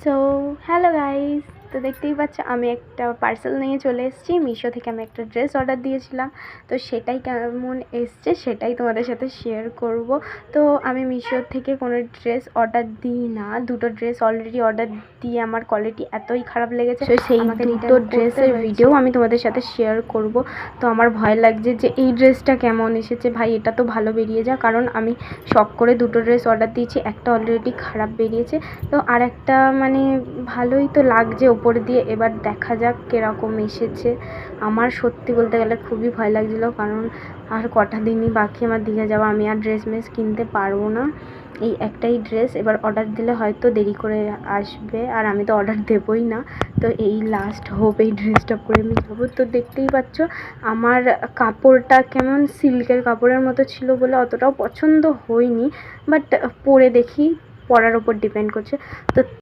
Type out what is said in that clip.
So hello guys, তো দেখতেই পাচ্ছ আমি একটা পার্সেল নিয়ে চলে এসেছি। মিশো থেকে আমি একটা ড্রেস অর্ডার দিয়েছিলাম, তো সেটাই কেমন এসছে সেটাই তোমাদের সাথে শেয়ার করব। তো আমি মিশো থেকে কোনো ড্রেস অর্ডার দিই না, দুটো ড্রেস অলরেডি অর্ডার দিয়ে আমার কোয়ালিটি এতই খারাপ লেগেছে, তো সেই দুটো ড্রেসের ভিডিও আমি তোমাদের সাথে শেয়ার করব। তো আমার ভয় লাগছে যে এই ড্রেসটা কেমন এসেছে, ভাই এটা তো ভালো বেরিয়ে যা, কারণ আমি শখ করে দুটো ড্রেস অর্ডার দিয়েছি, একটা অলরেডি খারাপ বেরিয়েছে, তো আর একটা মানে ভালোই তো লাগছে ওপর দিয়ে। এবার দেখা যাক কীরকম এসেছে। আমার সত্যি বলতে গেলে খুবই ভয় লাগছিলো, কারণ আর কটা দিনই বাকি আমার দীঘা যাওয়া, আমি আর ড্রেস মেস কিনতে পারবো না। এই একটাই ড্রেস এবার অর্ডার দিলে হয়তো দেরি করে আসবে, আর আমি তো অর্ডার দেবই না। তো এই লাস্ট হোপ, এই ড্রেসটা পরে আমি যাবো। তো দেখতেই পাচ্ছ আমার কাপড়টা কেমন সিল্কের কাপড়ের মতো ছিল বলে অতটাও পছন্দ হয়নি, বাট পরে দেখি, পরার ওপর ডিপেন্ড করছে। তো